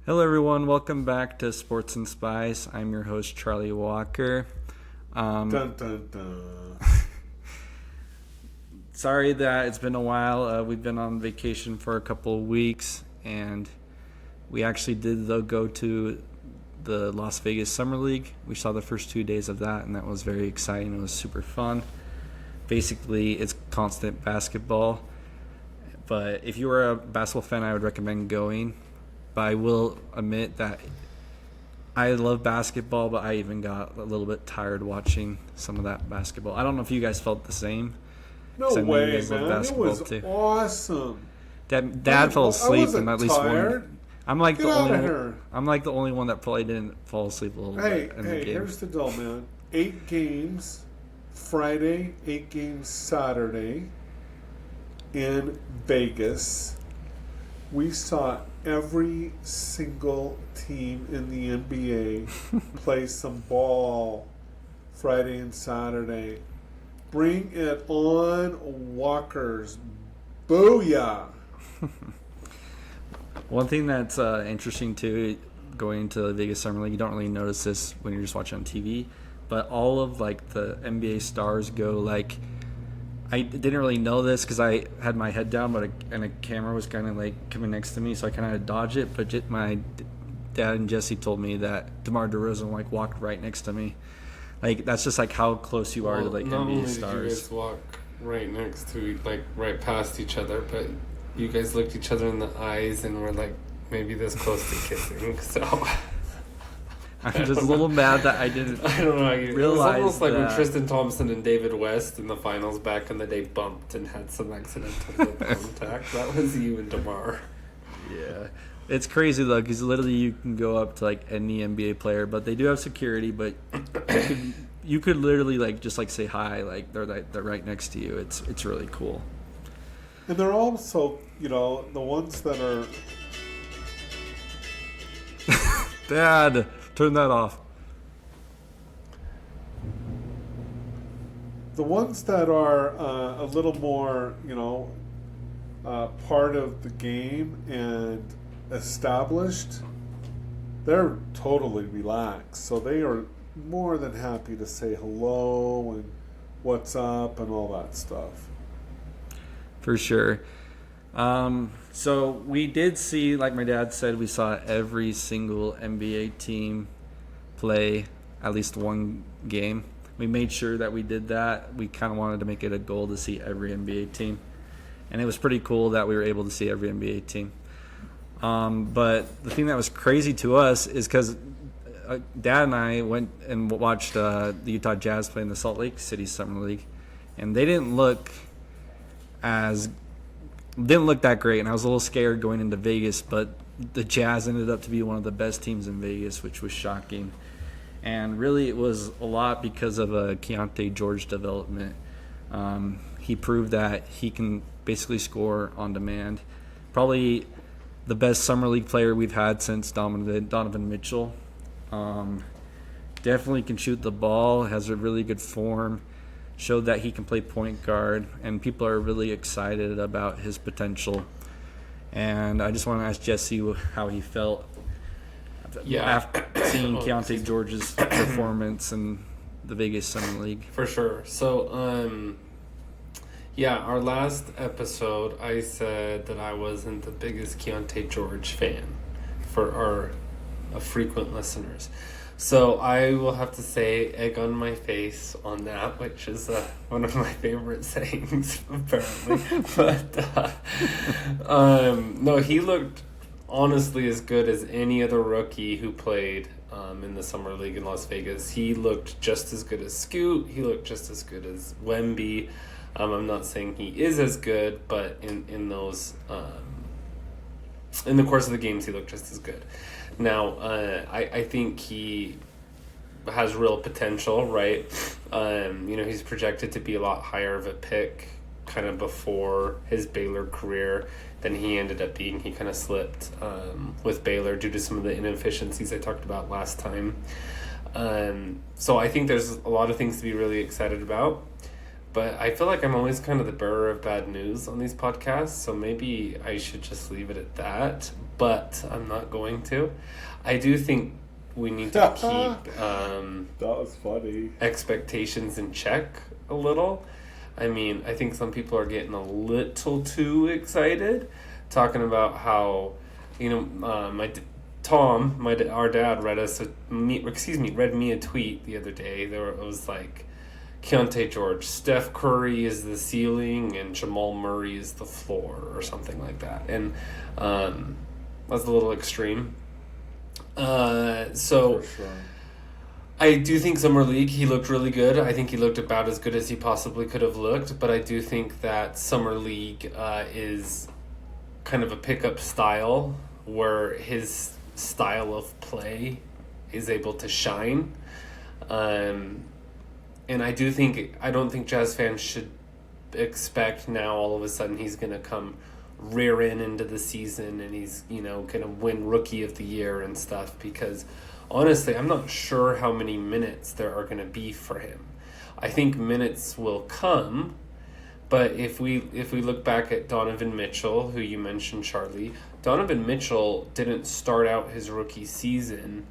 Hello, everyone. Welcome back to Sports and Spice. I'm your host, Charlie Walker. Dun, dun, dun. Sorry that it's been a while. We've been on vacation for a couple of weeks, and we actually did, though, go to the Las Vegas Summer League. We saw the first 2 days of that, and that was very exciting. It was super fun. Basically, it's constant basketball. But if you were a basketball fan, I would recommend going. But I will admit that I love basketball, but I even got a little bit tired watching some of that basketball. I don't know if you guys felt the same. No way, man. It was awesome. Dad fell asleep, and at least tired. one. I'm like Get the out only. of here. I'm like the only one that probably didn't fall asleep a little bit in the game. Here's the deal, man. 8 games Friday, 8 games Saturday in Vegas. We saw every single team in the NBA play some ball Friday and Saturday. Bring it on, Walkers. Booyah! One thing that's interesting too, going to the Vegas Summer League, you don't really notice this when you're just watching on TV, but all of like the NBA stars go like. I didn't really know this because I had my head down, and a camera was kind of like coming next to me, so I kind of had to dodge it. But my dad and Jesse told me that DeMar DeRozan like walked right next to me. Like that's just like how close you are to like NBA stars. Not only did you guys walk right next to, like right past each other, but you guys looked each other in the eyes and were like maybe this close to kissing. So. I'm just a little mad that I didn't realize it was almost like when that. Tristan Thompson and David West in the finals back in the day bumped and had some accidental contact. That was you and DeMar. Yeah. It's crazy, though, because literally you can go up to, like, any NBA player, but they do have security, but you could literally, like, just, like, say hi. Like, they're right next to you. It's really cool. And they're also, the ones that are... Dad, turn that off. The ones that are a little more, part of the game and established, they're totally relaxed. So they are more than happy to say hello and what's up and all that stuff. For sure. So we did see, like my dad said, we saw every single NBA team play at least one game. We made sure that we did that. We kind of wanted to make it a goal to see every NBA team. And it was pretty cool that we were able to see every NBA team. But the thing that was crazy to us is because Dad and I went and watched the Utah Jazz play in the Salt Lake City Summer League. And they didn't look that great, and I was a little scared going into Vegas, but the Jazz ended up to be one of the best teams in Vegas, which was shocking. And really it was a lot because of a Keyonte George development. He proved that he can basically score on demand. Probably the best summer league player we've had since Donovan Mitchell. Definitely can shoot the ball, has a really good form. Showed that he can play point guard, and people are really excited about his potential. And I just want to ask Jesse how he felt after seeing Keyonte George's performance in the Vegas Summer League. For sure. So, our last episode, I said that I wasn't the biggest Keyonte George fan for our frequent listeners. So I will have to say egg on my face on that, which is one of my favorite sayings, apparently. But no, he looked honestly as good as any other rookie who played in the Summer League in Las Vegas. He looked just as good as Scoot. He looked just as good as Wemby. I'm not saying he is as good, but in those in the course of the games, he looked just as good. Now, I think he has real potential, right? He's projected to be a lot higher of a pick kind of before his Baylor career than he ended up being. He kind of slipped with Baylor due to some of the inefficiencies I talked about last time. So I think there's a lot of things to be really excited about. But I feel like I'm always kind of the bearer of bad news on these podcasts, so maybe I should just leave it at that. But I'm not going to. I do think we need to keep that was funny. expectations in check a little. I mean, I think some people are getting a little too excited, talking about how, our dad read me a tweet the other day. It was like, Keyonte George, Steph Curry is the ceiling and Jamal Murray is the floor, or something like that. And that's a little extreme. So For sure. I do think Summer League, he looked really good. I think he looked about as good as he possibly could have looked. But I do think that Summer League is kind of a pickup style where his style of play is able to shine. And I don't think Jazz fans should expect now all of a sudden he's going to come rearing into the season and he's, going to win Rookie of the Year and stuff, because honestly, I'm not sure how many minutes there are going to be for him. I think minutes will come, but if we look back at Donovan Mitchell, who you mentioned, Charlie, Donovan Mitchell didn't start out his rookie season,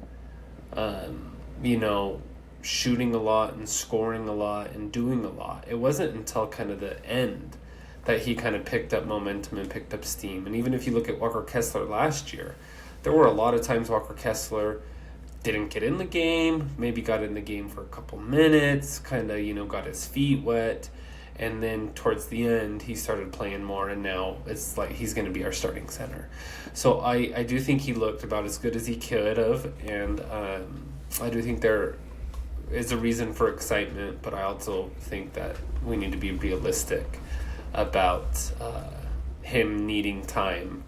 shooting a lot and scoring a lot and doing a lot. It wasn't until kind of the end that he kind of picked up momentum and picked up steam. And even if you look at Walker Kessler last year, there were a lot of times Walker Kessler didn't get in the game, maybe got in the game for a couple minutes, kind of, got his feet wet. And then towards the end, he started playing more, and now it's like he's going to be our starting center. So I do think he looked about as good as he could have, and I do think there is a reason for excitement, but I also think that we need to be realistic about him needing time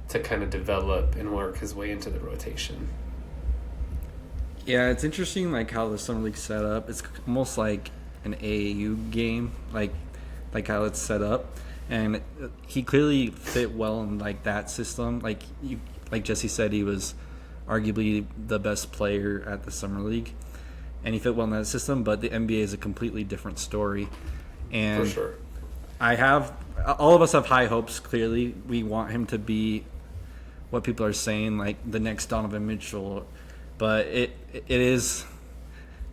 to kind of develop and work his way into the rotation. Yeah, it's interesting like how the Summer League set up. It's almost like an AAU game, like how it's set up, and he clearly fit well in like that system. Like Jesse said, he was arguably the best player at the Summer League, and he fit well in that system. But the NBA is a completely different story, and For sure. all of us have high hopes. Clearly, we want him to be what people are saying, like the next Donovan Mitchell, but it is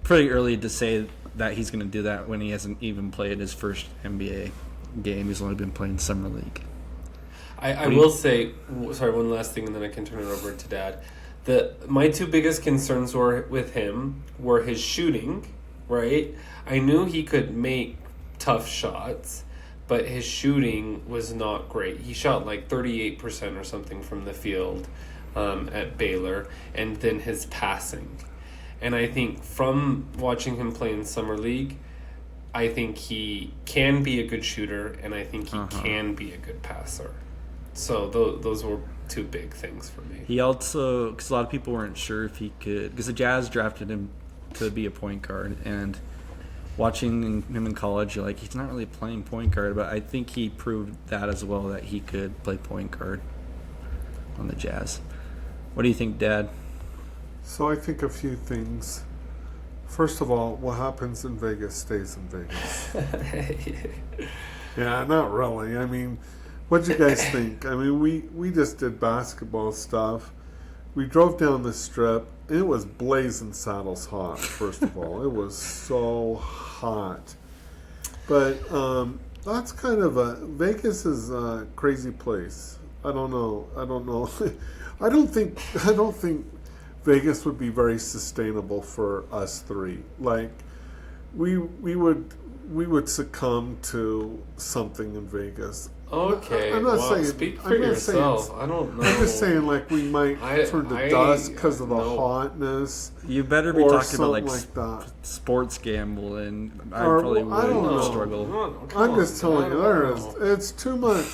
pretty early to say that he's going to do that when he hasn't even played his first NBA game. He's only been playing Summer League. I will say, sorry, one last thing, and then I can turn it over to Dad. My two biggest concerns with him were his shooting, right? I knew he could make tough shots, but his shooting was not great. He shot like 38% or something from the field at Baylor, and then his passing. And I think from watching him play in Summer League, I think he can be a good shooter, and I think he can be a good passer. So those were two big things for me. He also, because a lot of people weren't sure if he could, because the Jazz drafted him to be a point guard, and watching him in college, you're like, he's not really playing point guard, but I think he proved that as well, that he could play point guard on the Jazz. What do you think, Dad? So I think a few things. First of all, what happens in Vegas stays in Vegas. Yeah, not really. I mean, what'd you guys think? I mean, we just did basketball stuff. We drove down the strip. It was blazing saddles hot, first of all. It was so hot. But that's kind of Vegas is a crazy place. I don't know. I don't think Vegas would be very sustainable for us three. Like, we would succumb to something in Vegas. Okay, I'm not well, saying. speak for I'm not yourself. saying, I don't know. I'm just saying, like, we might turn to dust because of the hotness. You better be or talking about like that. sports gambling. I Or, probably I don't would know. struggle. I'm just telling you, it's too much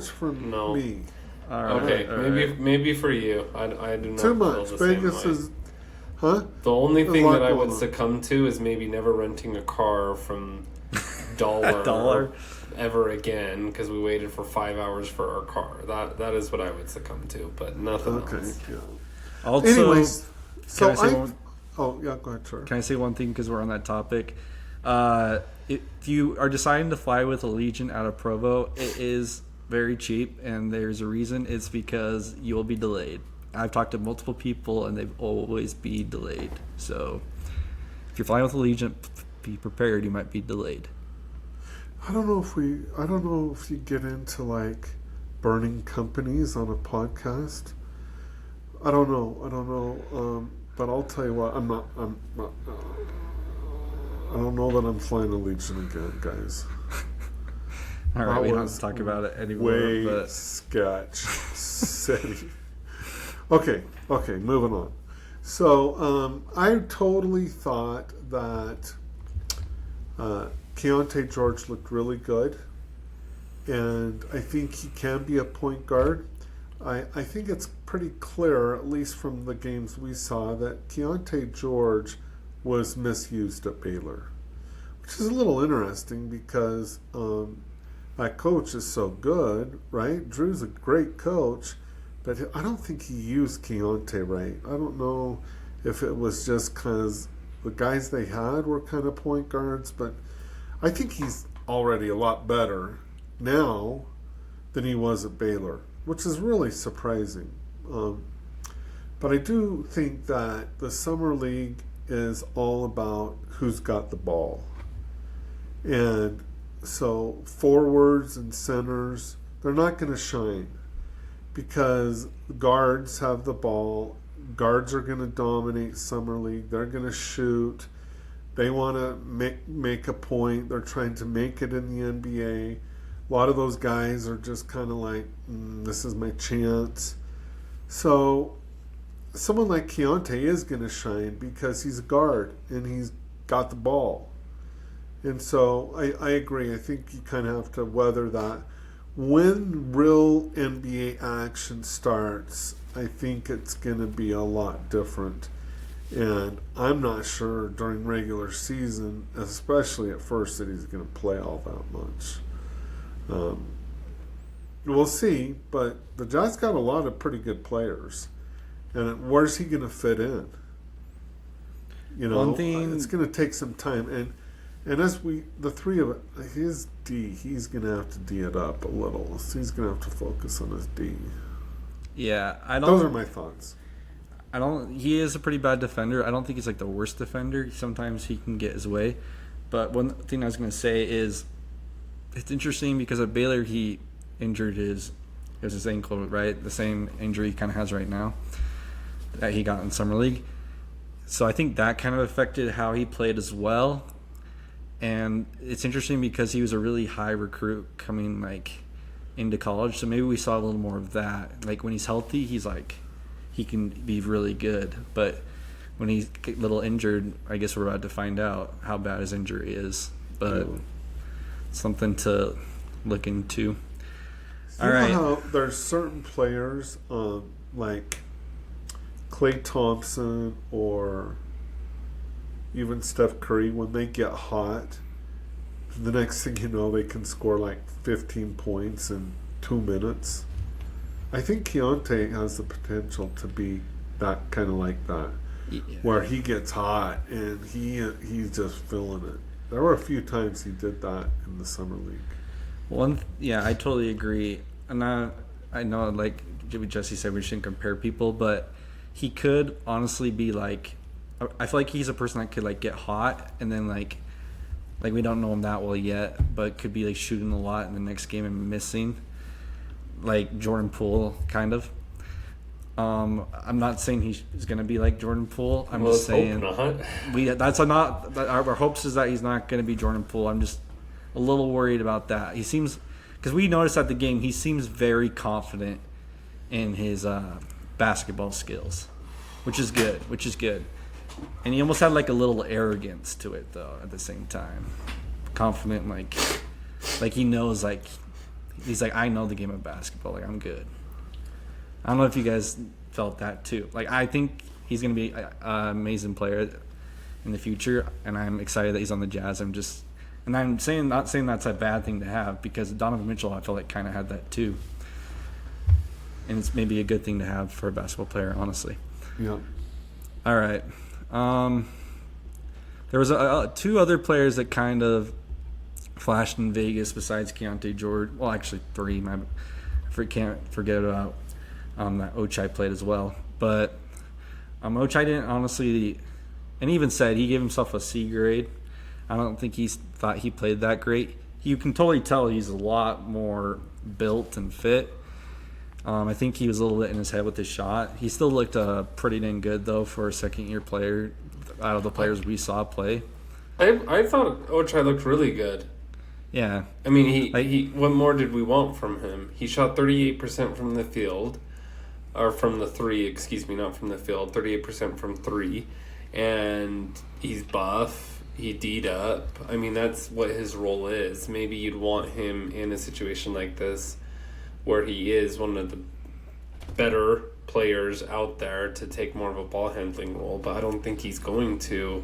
for me. All right, Okay, all maybe right. maybe for you. I do not Too feel much. the Vegas same way. is, huh? The only There's thing a lot that I going would on. succumb to is maybe never renting a car from Dollar, Dollar? ever again, because we waited for 5 hours for our car. That is what I would succumb to, but nothing Okay. else. Yeah. Also, Anyways, so I say one- oh yeah, go ahead, sir. can I say one thing because we're on that topic? If you are deciding to fly with Allegiant out of Provo, it is very cheap, and there's a reason. It's because you will be delayed. I've talked to multiple people, and they've always be delayed. So if you're flying with Allegiant, be prepared. You might be delayed. I don't know if you get into like burning companies on a podcast. I don't know. But I'll tell you what, I don't know that I'm flying Allegiant again, guys. All right, we don't have to talk about it anymore. Way But sketch city. Okay, moving on. So I totally thought that Keyonte George looked really good, and I think he can be a point guard. I think it's pretty clear, at least from the games we saw, that Keyonte George was misused at Baylor, which is a little interesting because that coach is so good, right? Drew's a great coach, but I don't think he used Keyonte right. I don't know if it was just because the guys they had were kind of point guards, but I think he's already a lot better now than he was at Baylor, which is really surprising. But I do think that the Summer League is all about who's got the ball. And so forwards and centers, they're not going to shine because guards have the ball. Guards are going to dominate Summer League. They're going to shoot. They want to make a point. They're trying to make it in the NBA. A lot of those guys are just kind of like, this is my chance. So someone like Keyonte is going to shine because he's a guard and he's got the ball. And so I agree. I think you kind of have to weather that. When real NBA action starts, I think it's going to be a lot different. And I'm not sure during regular season, especially at first, that he's going to play all that much. We'll see, but the Jazz got a lot of pretty good players. And where's he going to fit in? You know, it's going to take some time. And as the three of his D, he's going to have to D it up a little. So he's going to have to focus on his D. Yeah, those are my thoughts. He is a pretty bad defender. I don't think he's like the worst defender. Sometimes he can get his way. But one thing I was going to say is it's interesting because at Baylor he injured his ankle, right? The same injury he kind of has right now that he got in Summer League. So I think that kind of affected how he played as well. And it's interesting because he was a really high recruit coming like into college. So maybe we saw a little more of that. Like when he's healthy, he's like he can be really good. But when he's a little injured, I guess we're about to find out how bad his injury is. But something to look into. All right. You know how there's certain players like Klay Thompson or even Steph Curry, when they get hot, the next thing you know, they can score like 15 points in 2 minutes. I think Keyonte has the potential to be that kind of like that, where he gets hot and he's just feeling it. There were a few times he did that in the Summer League. I totally agree. And I know, like Jesse said, we shouldn't compare people, but he could honestly be like, I feel like he's a person that could like get hot and then like we don't know him that well yet, but could be like shooting a lot in the next game and missing, like Jordan Poole kind of. I'm not saying he's going to be like Jordan Poole. I'm just saying our hopes is that he's not going to be Jordan Poole. I'm just a little worried about that. He seems, because we noticed at the game, he seems very confident in his basketball skills, which is good. And he almost had like a little arrogance to it though at the same time. Confident, like he knows, like he's like, I know the game of basketball, like I'm good. I don't know if you guys felt that too. Like I think he's gonna be an amazing player in the future, and I'm excited that he's on the Jazz. Not saying that's a bad thing to have, because Donovan Mitchell, I feel like, kind of had that too. And it's maybe a good thing to have for a basketball player, honestly. Yeah. All right. The There was two other players that kind of flashed in Vegas besides Keyonte George. Well, actually three. Can't forget about that Ochai played as well. But Ochai didn't honestly, and he even said he gave himself a C grade. I don't think he thought he played that great. You can totally tell he's a lot more built and fit. I think he was a little bit in his head with his shot. He still looked pretty dang good, though, for a second-year player out of the players we saw play. I thought Ochai looked really good. Yeah. I mean, he what more did we want from him? He shot 38% from the field, or from the three, excuse me, not from the field, 38% from three. And he's buff. He D'd up. I mean, that's what his role is. Maybe you'd want him in a situation like this where he is one of the better players out there to take more of a ball handling role, but I don't think he's going to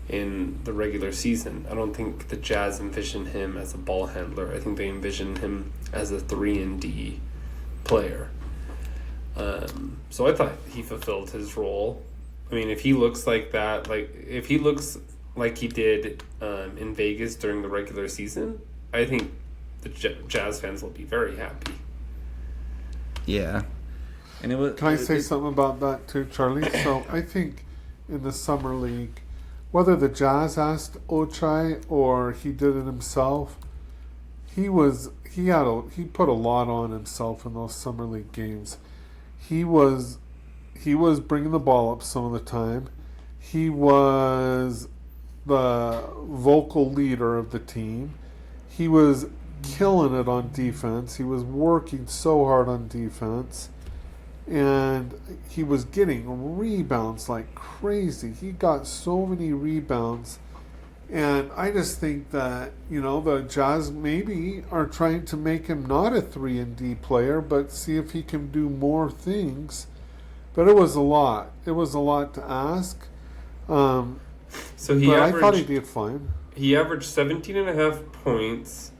in the regular season. I don't think the Jazz envision him as a ball handler. I think they envision him as a 3-and-D player. So I thought he fulfilled his role. I mean, if he looks like that, if he looks like he did in Vegas during the regular season, I think the Jazz fans will be very happy. Yeah. And it was. Can I say something about that too, Charlie? So I think in the summer league, whether the Jazz asked Ochai or he did it himself, he put a lot on himself in those summer league games. He was bringing the ball up some of the time. He was the vocal leader of the team. He was killing it on defense. He was working so hard on defense. And he was getting rebounds like crazy. He got so many rebounds. And I just think that, the Jazz maybe are trying to make him not a 3-and-D player, but see if he can do more things. But it was a lot. It was a lot to ask. I thought he did fine. He averaged 17.5 points,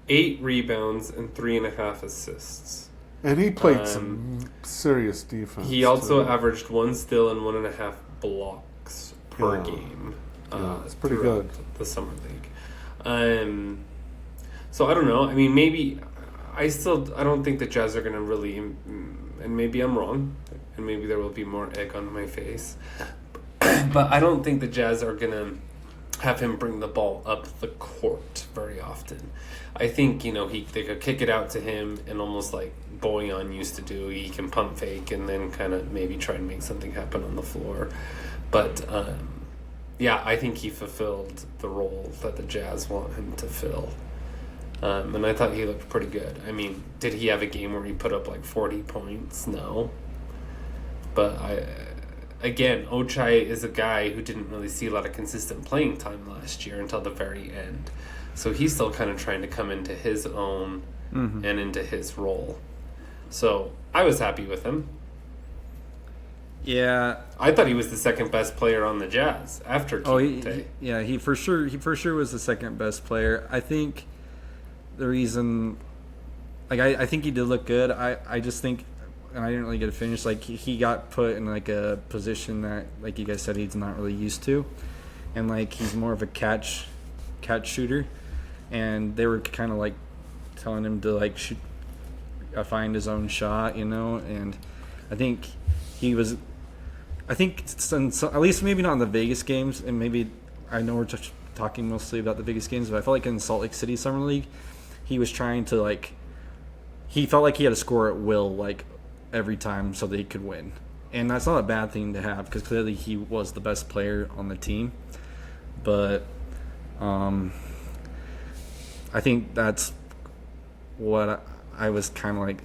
8 rebounds, and 3.5 assists. And he played some serious defense. He also averaged 1 steal and 1.5 blocks per game. It's pretty good. The summer league. So I don't know. I mean, maybe I don't think the Jazz are going to really, and maybe I'm wrong, and maybe there will be more egg on my face. But I don't think the Jazz are going to have him bring the ball up the court very often. I think, they could kick it out to him and almost like Boyan used to do. He can pump fake and then kind of maybe try and make something happen on the floor. But, I think he fulfilled the role that the Jazz want him to fill. And I thought he looked pretty good. I mean, did he have a game where he put up like 40 points? No. But Again, Ochai is a guy who didn't really see a lot of consistent playing time last year until the very end. So he's still kind of trying to come into his own and into his role. So I was happy with him. Yeah. I thought he was the second best player on the Jazz after Keyonte. He for sure was the second best player. I think the reason, I think he did look good. I just think, and I didn't really get a finish. He got put in a position that, like you guys said, he's not really used to, and he's more of a catch shooter, and they were kind of telling him to shoot, find his own shot, and I think he was. I think at least maybe not in the Vegas games, and maybe I know we're just talking mostly about the Vegas games, but I felt like in Salt Lake City Summer League, he was trying to he felt like he had to score at will every time so they could win. And that's not a bad thing to have because clearly he was the best player on the team. But I think that's what I was kind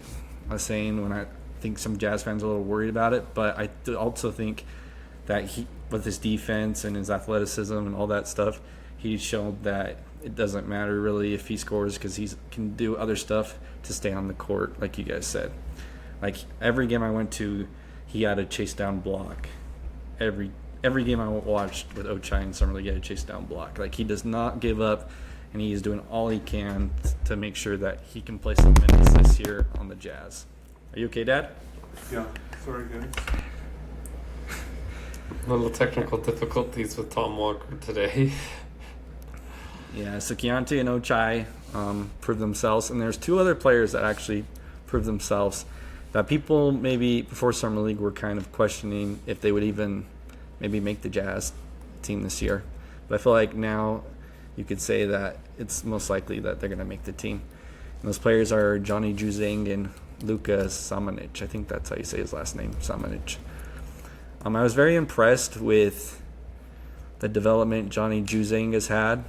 of saying when I think some Jazz fans are a little worried about it. But I also think that he, with his defense and his athleticism and all that stuff, he showed that it doesn't matter really if he scores because he can do other stuff to stay on the court, like you guys said. Every game I went to, he had a chase down block. Every game I watched with Ochai in Summer League, he had a chase down block. He does not give up, and he is doing all he can to make sure that he can play some minutes this year on the Jazz. Are you okay, Dad? Yeah, sorry guys. Little technical difficulties with Tom Walker today. Yeah, so Keyonte and Ochai proved themselves, and there's two other players that actually proved themselves that people maybe before Summer League were kind of questioning if they would even maybe make the Jazz team this year. But I feel like now you could say that it's most likely that they're going to make the team. And those players are Johnny Juzang and Luka Samanic. I think that's how you say his last name, Samanic. I was very impressed with the development Johnny Juzang has had.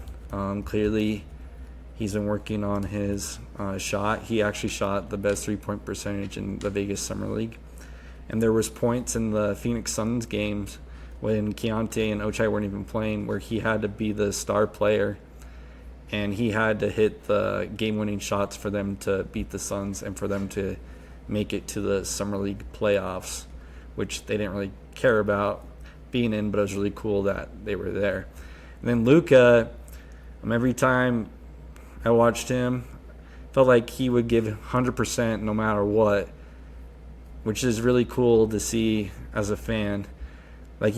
Clearly, he's been working on his shot. He actually shot the best three-point percentage in the Vegas Summer League. And there was points in the Phoenix Suns games when Keyonte and Ochai weren't even playing where he had to be the star player. And he had to hit the game-winning shots for them to beat the Suns and for them to make it to the Summer League playoffs, which they didn't really care about being in, but it was really cool that they were there. And then Luka, every time I watched him, felt like he would give 100% no matter what, which is really cool to see as a fan. Like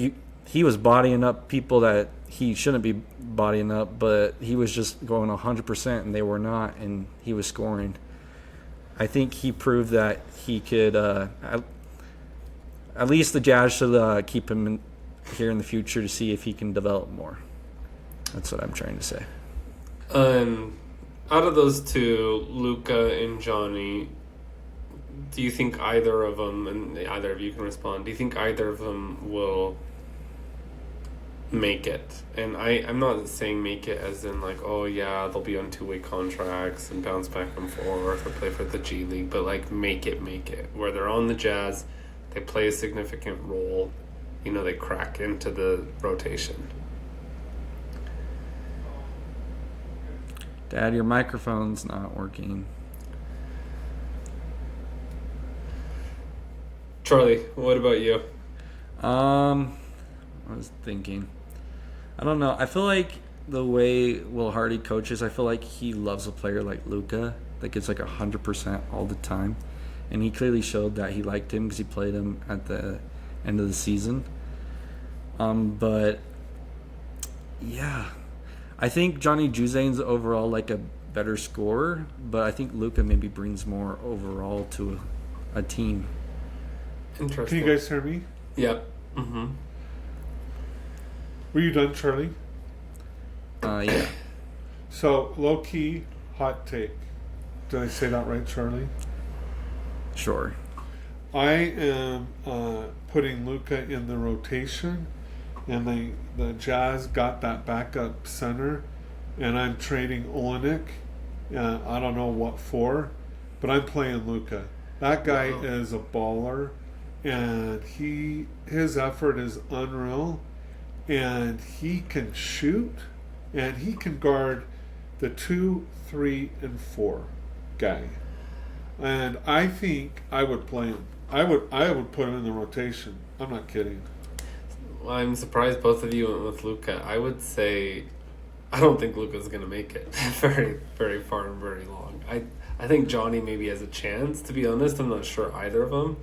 he was bodying up people that he shouldn't be bodying up, but he was just going 100% and they were not, and he was scoring. I think he proved that he could, at least the Jazz should keep him here in the future to see if he can develop more. That's what I'm trying to say. Out of those two, Luka and Johnny, do you think either of them, and either of you can respond, do you think either of them will make it? And I'm not saying make it as in like, oh yeah, they'll be on two-way contracts and bounce back and forth or play for the G League, but like make it, where they're on the Jazz, they play a significant role, they crack into the rotation. Dad, your microphone's not working. Charlie, what about you? I was thinking. I don't know. I feel like the way Will Hardy coaches, I feel like he loves a player like Luka that gets like 100% all the time. And he clearly showed that he liked him because he played him at the end of the season. But, yeah. I think Johnny Juzang's overall like a better scorer, but I think Luka maybe brings more overall to a team. Interesting. Can you guys hear me? Yep. Mm-hmm. Were you done, Charlie? Yeah. So, low-key, hot take. Did I say that right, Charlie? Sure. I am putting Luka in the rotation, and the Jazz got that backup center, and I'm trading Olenek. I don't know what for, but I'm playing Luka. That guy is a baller, and his effort is unreal, and he can shoot, and he can guard the 2, 3, and 4 guy. And I think I would play him. I would put him in the rotation. I'm not kidding. I'm surprised both of you went with Luka. I would say I don't think Luka's going to make it very, very far and very long. I think Johnny maybe has a chance, to be honest. I'm not sure either of them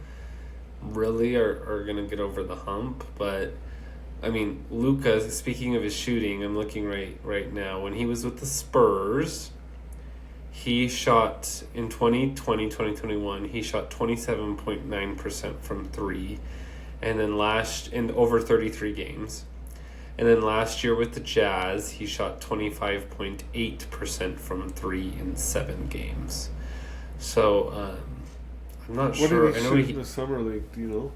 really are going to get over the hump. But, I mean, Luka, speaking of his shooting, I'm looking right now. When he was with the Spurs, he shot in 2020-2021, he shot 27.9% from three. And then in over 33 games. And then last year with the Jazz, he shot 25.8% from three in 7 games. So, I'm not sure. What did he shoot in the Summer League, do you know?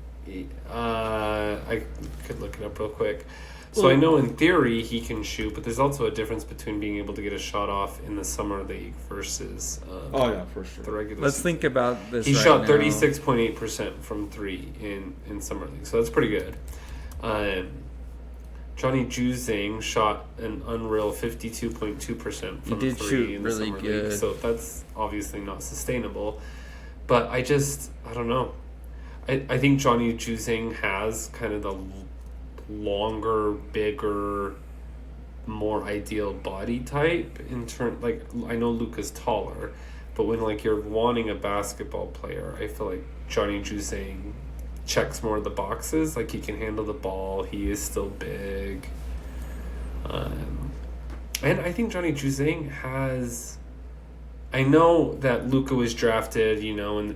I could look it up real quick. So I know in theory he can shoot, but there's also a difference between being able to get a shot off in the Summer League versus for sure. the regular Let's season. think about this. He right shot now. 36.8% from three in Summer League, so that's pretty good. Johnny Juzang shot an unreal 52.2% from did three shoot in the really Summer good. League, so that's obviously not sustainable. But I don't know. I think Johnny Juzang has kind of the longer, bigger, more ideal body type in turn. Like, I know Luka's taller, but when like you're wanting a basketball player, I feel like Johnny Juzang checks more of the boxes. Like, he can handle the ball. He is still big. And I think Johnny Juzang has... I know that Luka was drafted,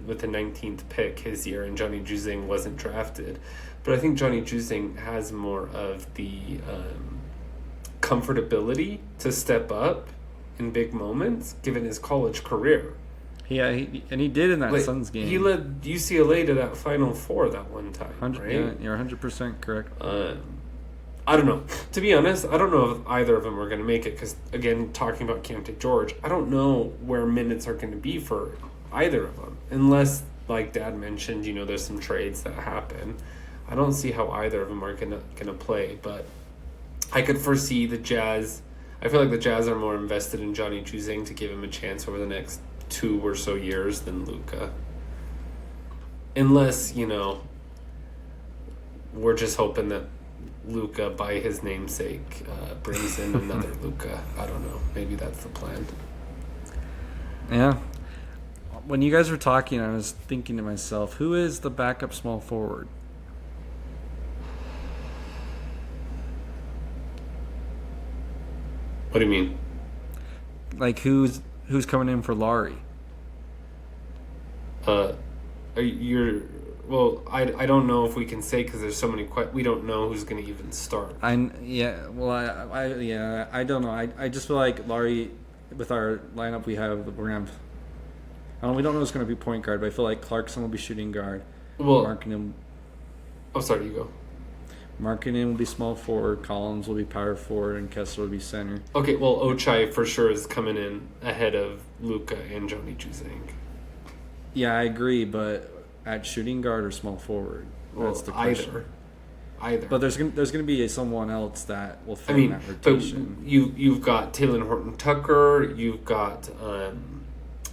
with the 19th pick his year, and Johnny Juzang wasn't drafted. But I think Johnny Juzang has more of the comfortability to step up in big moments, given his college career. Yeah, he did in that Suns game. He led UCLA to that Final Four that one time, right? Yeah, you're 100% correct. I don't know. To be honest, I don't know if either of them are going to make it because, again, talking about Keyonte George, I don't know where minutes are going to be for either of them. Unless, like Dad mentioned, there's some trades that happen. I don't see how either of them are going to play. But I could foresee the Jazz. I feel like the Jazz are more invested in Johnny Juzang to give him a chance over the next 2 or so years than Luka. Unless, we're just hoping that Luka, by his namesake, brings in another Luka. I don't know. Maybe that's the plan. Yeah. When you guys were talking, I was thinking to myself, who is the backup small forward? What do you mean? Like, who's coming in for Laurie? Well, I don't know if we can say because there's so many we don't know who's going to even start. I don't know. I just feel like Laurie, with our lineup we don't know who's going to be point guard, but I feel like Clarkson will be shooting guard. Well, sorry, you go. Markkanen will be small forward, Collins will be power forward, and Kessler will be center. Okay, well, Ochai for sure is coming in ahead of Luka and Johnny Juzang. Yeah, I agree, but at shooting guard or small forward? That's the question. Either. But there's gonna be someone else that will fit in that rotation. But you've got Taylor Horton Tucker, you've got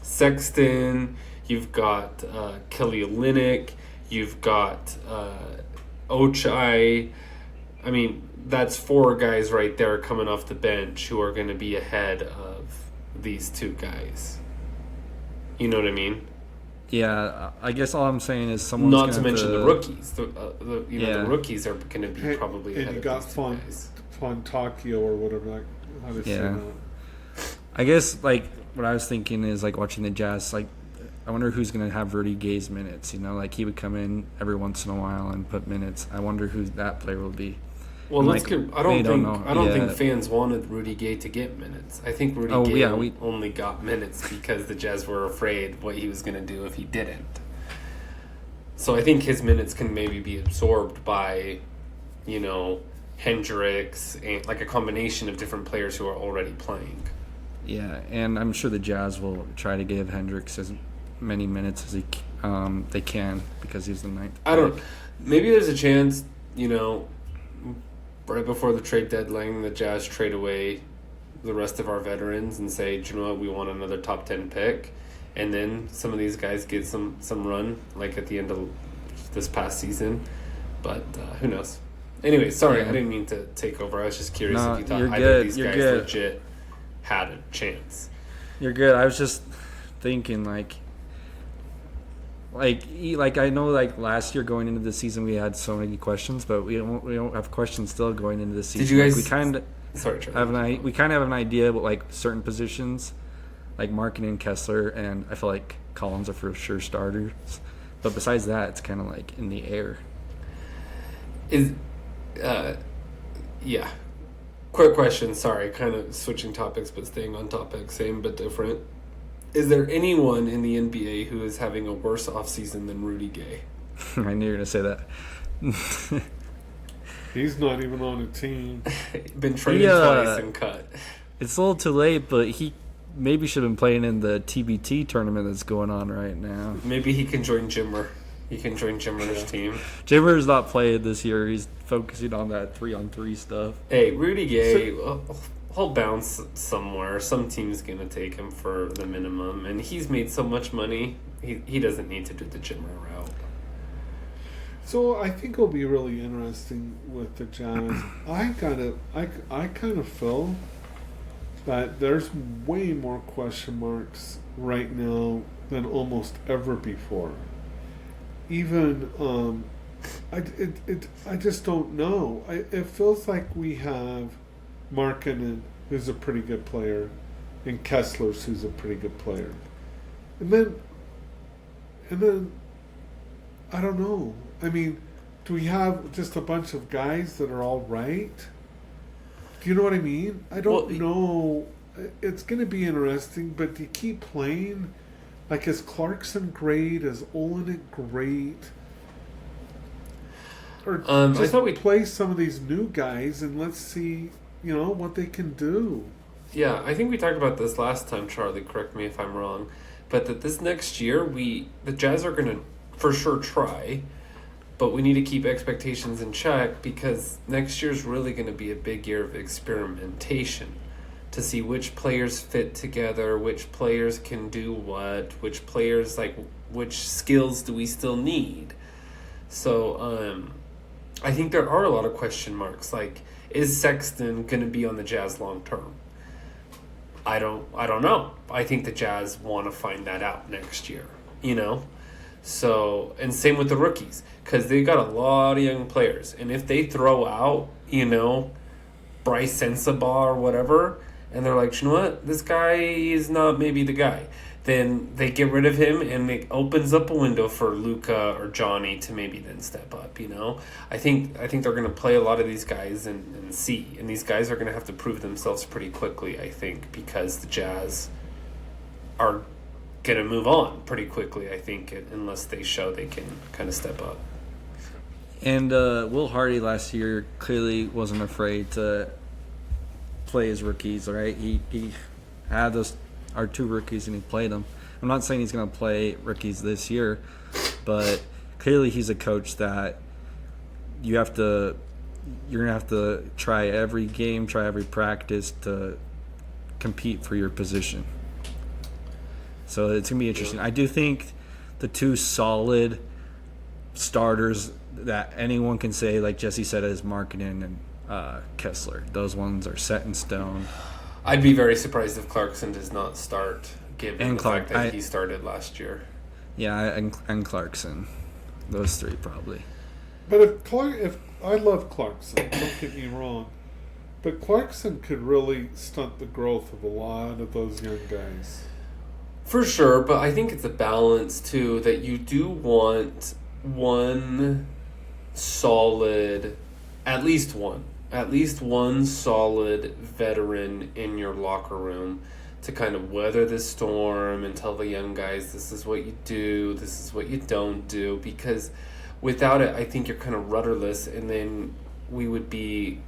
Sexton, you've got Kelly Olynyk, you've got Ochai. I mean, that's 4 guys right there coming off the bench who are going to be ahead of these 2 guys. You know what I mean? Yeah, I guess all I'm saying is someone's not to mention the rookies. The rookies are going to be probably ahead of these 2 guys. Fontacchio or whatever. How do you say that? I guess what I was thinking is watching the Jazz. I wonder who's going to have Rudy Gay's minutes. He would come in every once in a while and put minutes. I wonder who that player will be. Well, I don't think fans wanted Rudy Gay to get minutes. I think Rudy Gay only got minutes because the Jazz were afraid what he was going to do if he didn't. So I think his minutes can maybe be absorbed by, Hendricks and a combination of different players who are already playing. Yeah, and I'm sure the Jazz will try to give Hendricks as many minutes as they can because he's the 9th. Maybe there's a chance, right before the trade deadline, the Jazz trade away the rest of our veterans and say, do you know what, we want another top 10 pick, and then some of these guys get some run at the end of this past season. But who knows? Anyway, sorry, I didn't mean to take over. I was just curious if you thought either of these guys legit had a chance. You're good. I was just thinking I know last year going into the season we had so many questions, but we don't have questions still going into the season. Did you guys? We kind of have an idea about certain positions, like Markkanen and Kessler, and I feel like Collins are for sure starters. But besides that, it's kind of in the air. Yeah. Quick question. Sorry, kind of switching topics, but staying on topic, same but different. Is there anyone in the NBA who is having a worse offseason than Rudy Gay? I knew you were going to say that. He's not even on a team. Been traded twice and cut. It's a little too late, but he maybe should have been playing in the TBT tournament that's going on right now. Maybe he can join Jimmer. He can join Jimmer's team. Jimmer's not playing this year. He's focusing on that 3-on-3 stuff. Hey, Rudy Gay... He'll bounce somewhere. Some team's going to take him for the minimum. And he's made so much money, he doesn't need to do the Jimmer route. So I think it'll be really interesting with the Jazz. I kind of feel that there's way more question marks right now than almost ever before. Even I just don't know. It feels like we have Markkanen, who's a pretty good player, and Kessler's, who's a pretty good player, and then I don't know. I mean, do we have just a bunch of guys that are all right? Do you know what I mean? I don't know. It's going to be interesting, but do you keep playing? Like, is Clarkson great? Is Olenek great? Or just play some of these new guys and let's see, what they can do. Yeah, I think we talked about this last time, Charlie. Correct me if I'm wrong, but that this next year the Jazz are going to for sure try, but we need to keep expectations in check because next year's really going to be a big year of experimentation to see which players fit together, which players can do what, which players which skills do we still need. So I think there are a lot of question marks. Like, is Sexton going to be on the Jazz long term? I don't know. I think the Jazz want to find that out next year, So, and same with the rookies, because they got a lot of young players. And if they throw out, Bryce Sensabaugh or whatever, and they're like, you know what, this guy is not maybe the guy, then they get rid of him and it opens up a window for Luka or Johnny to maybe then step up, I think they're going to play a lot of these guys and see. And these guys are going to have to prove themselves pretty quickly, I think, because the Jazz are going to move on pretty quickly, I think, unless they show they can kind of step up. And Will Hardy last year clearly wasn't afraid to play his rookies, right? He had our two rookies and he played them. I'm not saying he's going to play rookies this year, but clearly he's a coach that you're going to have to try every game, try every practice to compete for your position. So it's going to be interesting. I do think the two solid starters that anyone can say, like Jesse said, is Markkanen and Kessler. Those ones are set in stone. I'd be very surprised if Clarkson does not start, given the fact that he started last year. Yeah, and Clarkson. Those three probably. But if I love Clarkson, don't get me wrong, but Clarkson could really stunt the growth of a lot of those young guys. For sure, but I think it's a balance, too, that you do want one solid, at least one solid veteran in your locker room to kind of weather the storm and tell the young guys, this is what you do, this is what you don't do, because without it, I think you're kind of rudderless, and then we would be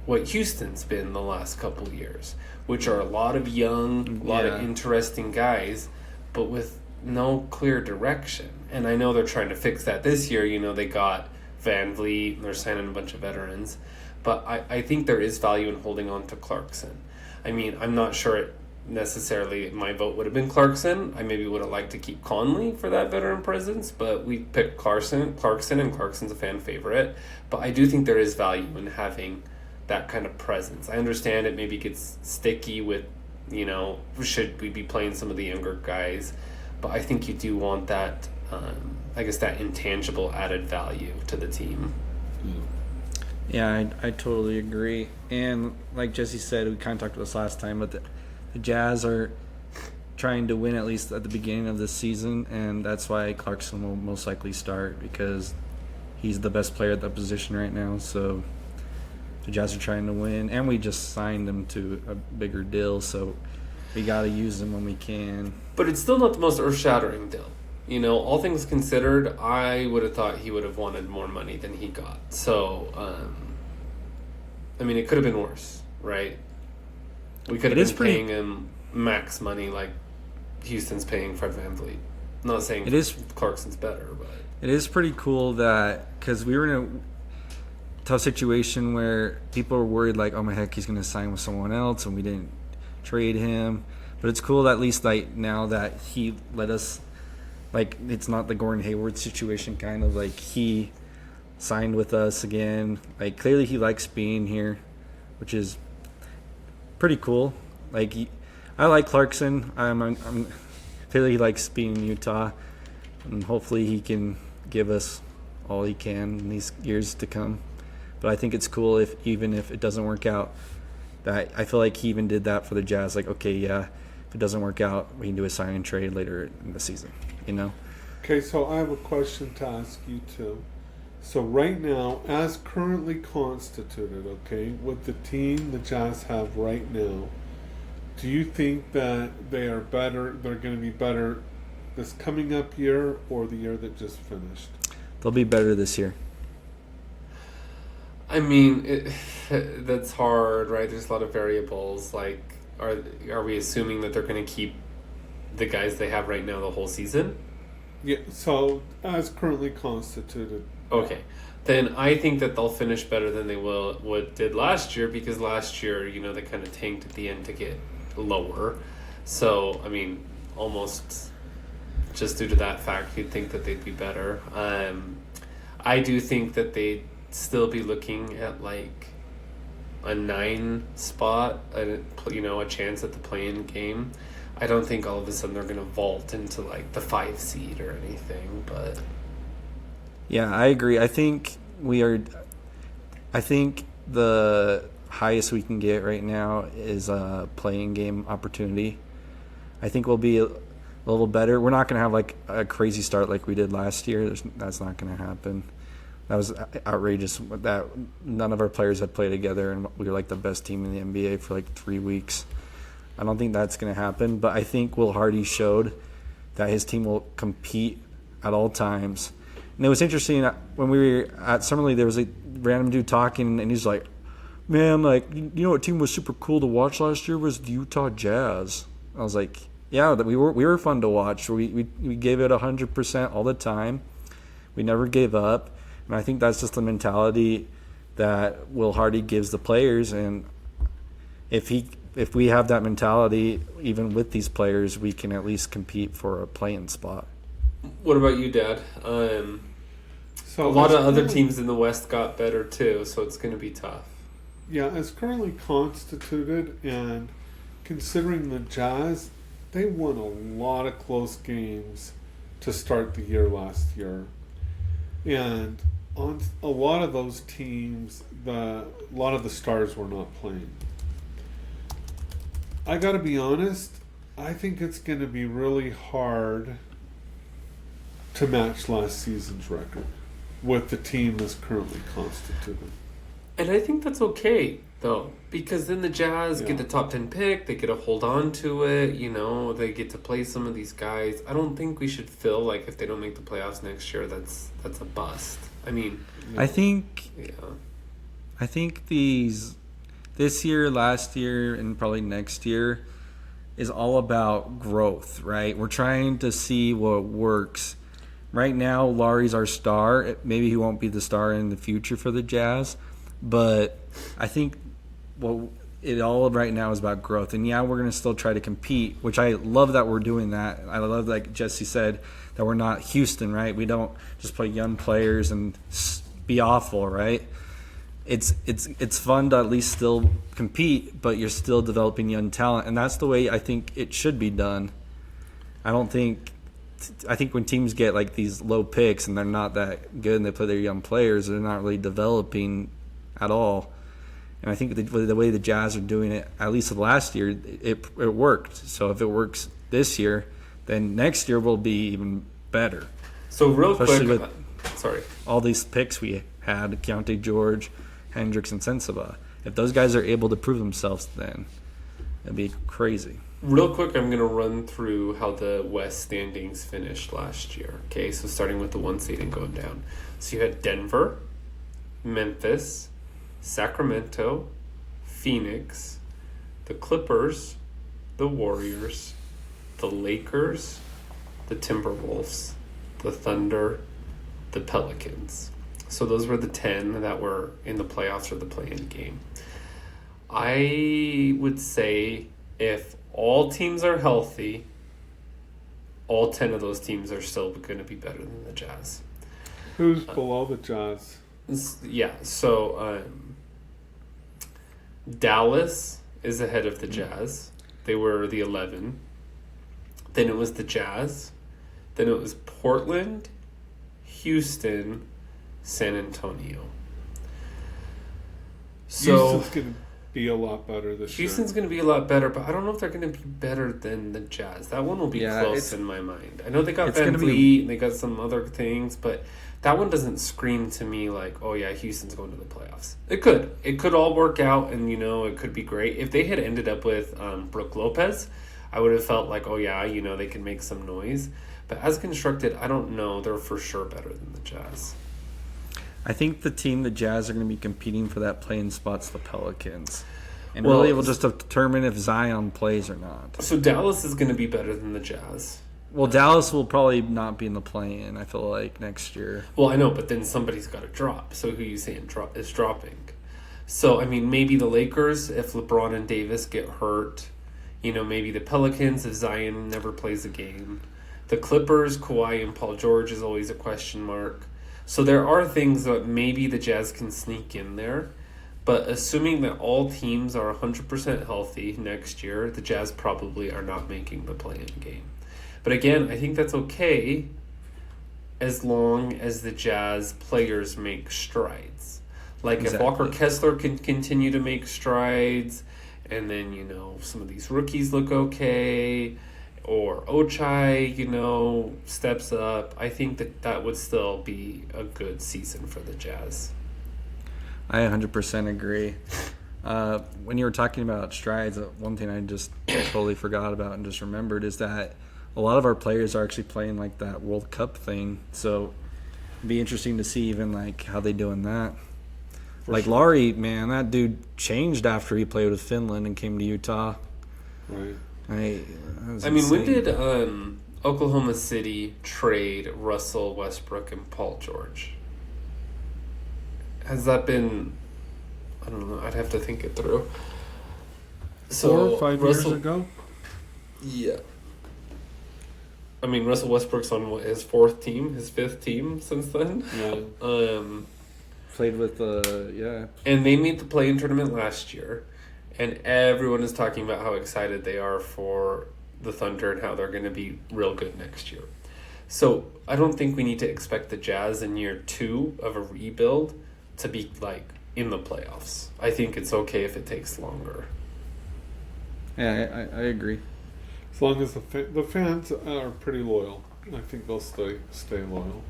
what Houston's been the last couple of years, which are a lot of young, a lot of interesting guys, but with no clear direction. And I know they're trying to fix that this year. They got Van Vliet, and they're signing a bunch of veterans. But I think there is value in holding on to Clarkson. I mean, I'm not sure it necessarily my vote would have been Clarkson. I maybe would have liked to keep Conley for that veteran presence, but we picked Clarkson, and Clarkson's a fan favorite. But I do think there is value in having that kind of presence. I understand it maybe gets sticky with, should we be playing some of the younger guys, but I think you do want that, that intangible added value to the team. Yeah, I totally agree. And like Jesse said, we kind of talked about this last time, but the Jazz are trying to win at least at the beginning of this season, and that's why Clarkson will most likely start, because he's the best player at that position right now. So the Jazz are trying to win, and we just signed him to a bigger deal, so we got to use him when we can. But it's still not the most earth-shattering deal. All things considered, I would have thought he would have wanted more money than he got. So, it could have been worse, right? We could have been paying him max money like Houston's paying Fred VanVleet. I'm not saying Clarkson's better, but... It is pretty cool that, because we were in a tough situation where people were worried, like, oh my heck, he's going to sign with someone else, and we didn't trade him. But it's cool that at least now that he let us... it's not the Gordon Hayward situation, kind of he signed with us again. Clearly he likes being here, which is pretty cool. I like Clarkson. Clearly he likes being in Utah, and hopefully he can give us all he can in these years to come. But I think it's cool even if it doesn't work out. That I feel like he even did that for the Jazz. Like, okay, yeah, if it doesn't work out, we can do a sign and trade later in the season. You know? Okay, so I have a question to ask you too. So right now, as currently constituted, okay, with the team the Jazz have right now, do you think that they are better? They're going to be better this coming up year or the year that just finished? They'll be better this year. I mean, that's hard, right? There's a lot of variables. Like, are we assuming that they're going to keep the guys they have right now the whole season? Yeah, so as currently constituted. Okay. Then I think that they'll finish better than they did last year, because last year, they kind of tanked at the end to get lower. So, I mean, almost just due to that fact, you'd think that they'd be better. I do think that they'd still be looking at like a 9 spot, a chance at the play-in game. I don't think all of a sudden they're going to vault into like the 5 seed or anything, but yeah, I agree. I think the highest we can get right now is a play-in game opportunity. I think we'll be a little better. We're not going to have like a crazy start like we did last year. That's not going to happen. That was outrageous that none of our players had played together and we were like the best team in the NBA for like 3 weeks. I don't think that's going to happen, but I think Will Hardy showed that his team will compete at all times. And it was interesting, when we were at Summer League, there was a random dude talking, and he's like, man, like, you know what team was super cool to watch last year was the Utah Jazz. I was like, yeah, we were fun to watch. We gave it 100% all the time. We never gave up. And I think that's just the mentality that Will Hardy gives the players. And if we have that mentality, even with these players, we can at least compete for a play-in spot. What about you, Dad? So a lot of other teams in the West got better too, so it's going to be tough. Yeah, as currently constituted, and considering the Jazz, they won a lot of close games to start the year last year. And on a lot of those teams, a lot of the stars were not playing. I got to be honest, I think it's going to be really hard to match last season's record with the team that's currently constituted. And I think that's okay, though, because then the Jazz get the top 10 pick, they get to hold on to it, they get to play some of these guys. I don't think we should feel like if they don't make the playoffs next year, that's a bust. I mean, I think this year, last year, and probably next year is all about growth, right? We're trying to see what works. Right now, Lauri's our star. Maybe he won't be the star in the future for the Jazz, but I think it all right now is about growth. And yeah, we're going to still try to compete, which I love that we're doing that. I love, like Jesse said, that we're not Houston, right? We don't just play young players and be awful, right? It's fun to at least still compete, but you're still developing young talent, and that's the way I think it should be done. I think when teams get like these low picks and they're not that good and they play their young players, they're not really developing at all. And I think the way the Jazz are doing it, at least last year, it worked. So if it works this year, then next year will be even better. So especially quick, with all these picks we had, Keyonte George, Hendricks, and Sensabaugh. If those guys are able to prove themselves, then it'd be crazy. Real quick, I'm going to run through how the West standings finished last year. Okay, so starting with the 1 seed and going down. So you had Denver, Memphis, Sacramento, Phoenix, the Clippers, the Warriors, the Lakers, the Timberwolves, the Thunder, the Pelicans. So those were the 10 that were in the playoffs or the play-in game. I would say if all teams are healthy, all 10 of those teams are still going to be better than the Jazz. Who's below the Jazz? Yeah, so Dallas is ahead of the Jazz. They were the 11. Then it was the Jazz. Then it was Portland, Houston, San Antonio. So Houston's going to be a lot better this year. Houston's going to be a lot better, but I don't know if they're going to be better than the Jazz. That one will be close in my mind. I know they got Van Vliet and they got some other things, but that one doesn't scream to me like, oh yeah, Houston's going to the playoffs. It could. It could all work out, and it could be great. If they had ended up with Brook Lopez, I would have felt like, oh yeah, they can make some noise. But as constructed, I don't know. They're for sure better than the Jazz. I think the team the Jazz are going to be competing for that play-in spot's the Pelicans. And really, we'll just determine if Zion plays or not. So Dallas is going to be better than the Jazz. Well, Dallas will probably not be in the play-in, I feel like, next year. Well, I know, but then somebody's got to drop. So who you saying is dropping? So, I mean, maybe the Lakers, if LeBron and Davis get hurt. Maybe the Pelicans, if Zion never plays a game. The Clippers, Kawhi and Paul George is always a question mark. So there are things that maybe the Jazz can sneak in there. But assuming that all teams are 100% healthy next year, the Jazz probably are not making the play-in game. But again, I think that's okay as long as the Jazz players make strides. Like if Walker Kessler can continue to make strides, and then, some of these rookies look okay, or Ochai, steps up, I think that would still be a good season for the Jazz. I 100% agree. When you were talking about strides, one thing I just totally forgot about and just remembered is that a lot of our players are actually playing like that World Cup thing. So it'd be interesting to see even like how they do in that. Like Laurie, man, that dude changed after he played with Finland and came to Utah. Right. When did Oklahoma City trade Russell Westbrook and Paul George? Has that been... I don't know. I'd have to think it through. 4 or 5 years ago? Yeah. Russell Westbrook's on his 4th team, his 5th team since then. Yeah. Played with, And they made the play-in tournament last year. And everyone is talking about how excited they are for the Thunder and how they're going to be real good next year. So I don't think we need to expect the Jazz in year 2 of a rebuild to be like in the playoffs. I think it's okay if it takes longer. Yeah, I agree. As long as the fans are pretty loyal, I think they'll stay loyal. Stay loyal.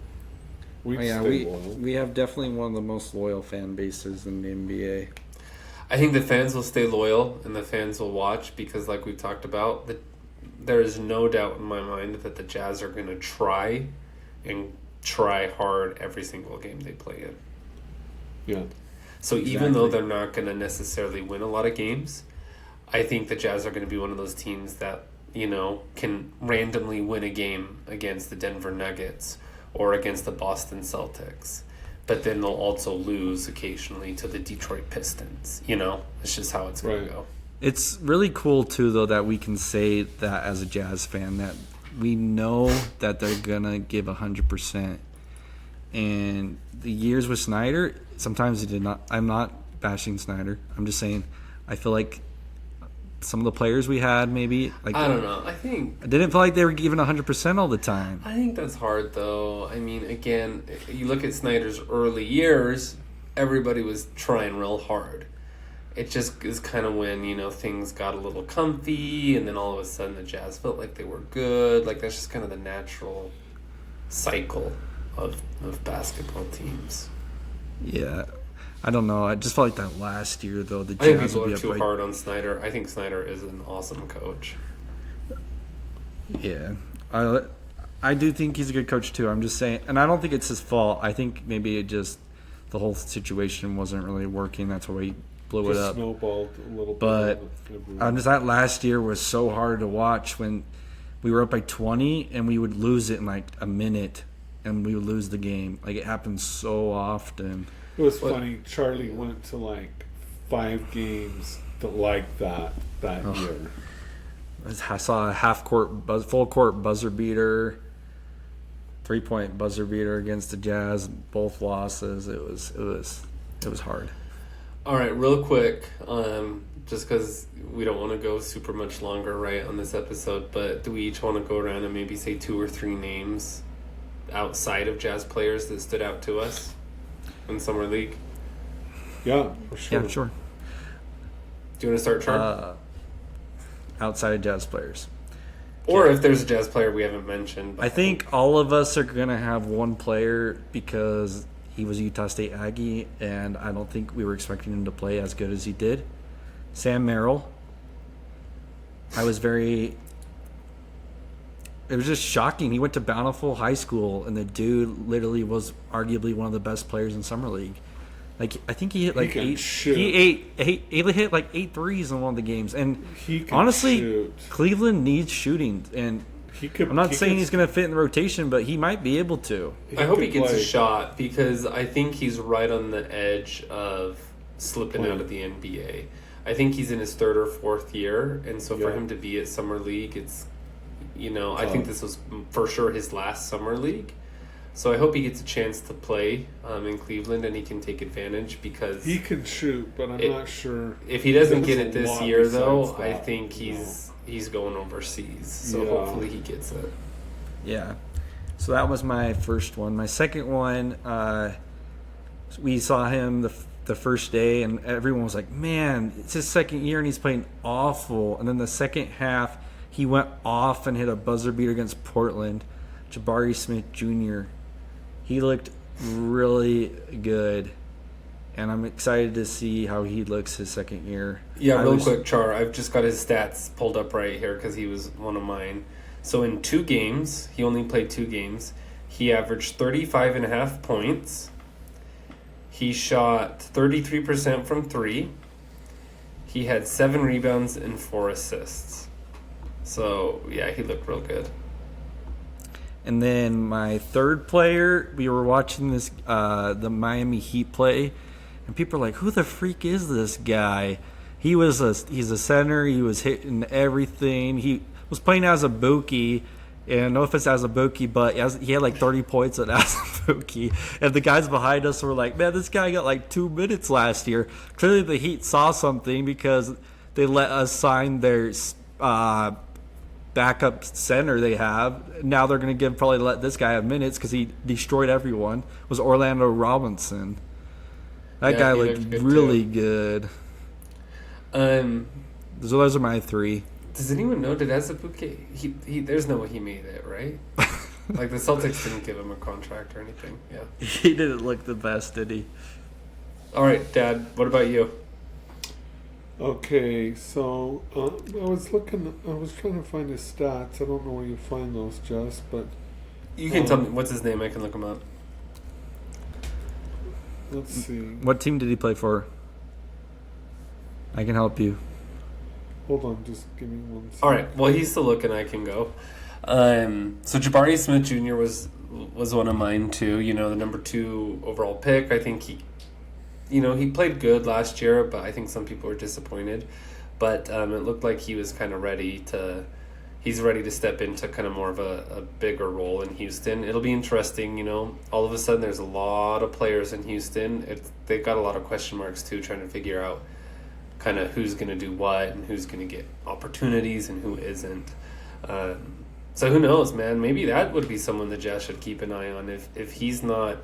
We have definitely one of the most loyal fan bases in the NBA. I think the fans will stay loyal and the fans will watch because, like we've talked about, there is no doubt in my mind that the Jazz are going to try hard every single game they play in. Yeah. So even though they're not going to necessarily win a lot of games, I think the Jazz are going to be one of those teams that, can randomly win a game against the Denver Nuggets or against the Boston Celtics. But then they'll also lose occasionally to the Detroit Pistons. It's just how it's going to go. It's really cool, too, though, that we can say that as a Jazz fan, that we know that they're going to give 100%. And the years with Snyder, sometimes he did not. I'm not bashing Snyder. I'm just saying I feel like some of the players we had maybe. I don't know. I didn't feel like they were giving 100% all the time. I think that's hard, though. Again, you look at Snyder's early years, everybody was trying real hard. It just is kind of when, things got a little comfy, and then all of a sudden the Jazz felt like they were good. Like, that's just kind of the natural cycle of basketball teams. Yeah. I don't know. I just felt like that last year, though, the Jazz Jazz would be too hard on Snyder. I think Snyder is an awesome coach. Yeah. I do think he's a good coach, too. I'm just saying. And I don't think it's his fault. I think maybe it just the whole situation wasn't really working. That's why he blew it up. Snowballed a little bit. But that last year was so hard to watch when we were up by 20 and we would lose it in like a minute and we would lose the game. Like, it happened so often. It was funny. Charlie went to like 5 games like that year. I saw a full court buzzer beater, 3-point buzzer beater against the Jazz. Both losses. It was hard. All right, real quick, just because we don't want to go super much longer, right, on this episode, but do we each want to go around and maybe say 2 or 3 names outside of Jazz players that stood out to us? in summer league? Yeah, for sure. Yeah, sure. Do you want to start, Char? Outside of Jazz players. Or if there's a Jazz player we haven't mentioned. I think all of us are going to have one player because he was a Utah State Aggie, and I don't think we were expecting him to play as good as he did. Sam Merrill. I was very... It was just shocking. He went to Bountiful High School, and the dude literally was arguably one of the best players in summer league. Like, I think he hit like He can eight. shoot. He hit like 8 threes in one of the games. And He can honestly, shoot. Cleveland needs shooting. And I'm not saying he's going to fit in the rotation, but he might be able to. I hope he could gets a play. shot because I think he's right on the edge of slipping out of the NBA. I think he's in his 3rd or 4th year, and so for Yeah. him to be at summer league, it's I think this was for sure his last summer league. So I hope he gets a chance to play in Cleveland and he can take advantage because He can shoot, but I'm not sure. if he doesn't There's get a it this lot year though, besides I that, think he's going overseas. So Yeah. hopefully he gets it. Yeah. So that was my first one. My second one, we saw him the first day, and everyone was like, man, it's his second year, and he's playing awful. And then the second half, he went off and hit a buzzer beater against Portland. Jabari Smith Jr. He looked really good, and I'm excited to see how he looks his second year. Yeah, real quick, Char. I've just got his stats pulled up right here because he was one of mine. So in 2 games, he only played 2 games. He averaged 35.5 points. He shot 33% from 3. He had 7 rebounds and 4 assists. So, yeah, he looked real good. And then my third player, we were watching this the Miami Heat play, and people are like, "Who the freak is this guy?" He's a center. He was hitting everything. He was playing as a Buki, and no offense as a Buki, but he had like 30 points as a Buki. And the guys behind us were like, "Man, this guy got like 2 minutes last year." Clearly, the Heat saw something because they let us sign their backup center they have. Now they're going to probably let this guy have minutes because he destroyed everyone. It was Orlando Robinson. That guy he looked good really too. good. Um, So those are my 3. does anyone know, did Azubuike, he there's no way he made it, right? Like, the Celtics didn't give him a contract or anything. Yeah. He didn't look the best, did he? All right, Dad, what about you? Okay, so I was trying to find his stats. I don't know where you find those, Jess, but You can tell me, what's his name? I can look him up. let's see. What team did he play for? I can help you. Hold on, just give me 1 second. All right. Well, he's still looking. I can go. So Jabari Smith Jr. was one of mine too. The number 2 overall pick. I think he played good last year, but I think some people were disappointed. But it looked like he was kind of ready to. He's ready to step into kind of more of a bigger role in Houston. It'll be interesting. All of a sudden there's a lot of players in Houston. They've got a lot of question marks too, trying to figure out kind of who's going to do what and who's going to get opportunities and who isn't. So who knows, man? Maybe that would be someone the Jazz should keep an eye on. If he's not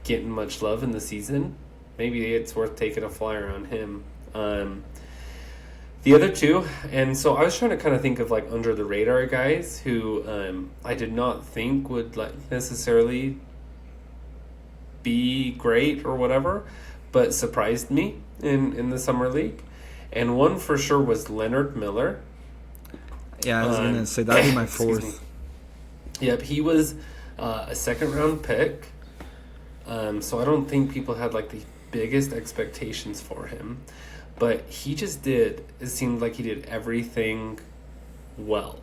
getting much love in the season, maybe it's worth taking a flyer on him. The other 2, and so I was trying to kind of think of like under the radar guys who I did not think would like necessarily be great or whatever, but surprised me in the summer league. And one for sure was Leonard Miller. Yeah, I was going to say that would be my Excuse 4th. me. Yep, he was a 2nd round pick. So I don't think people had like the biggest expectations for him. But he just it seemed like he did everything well.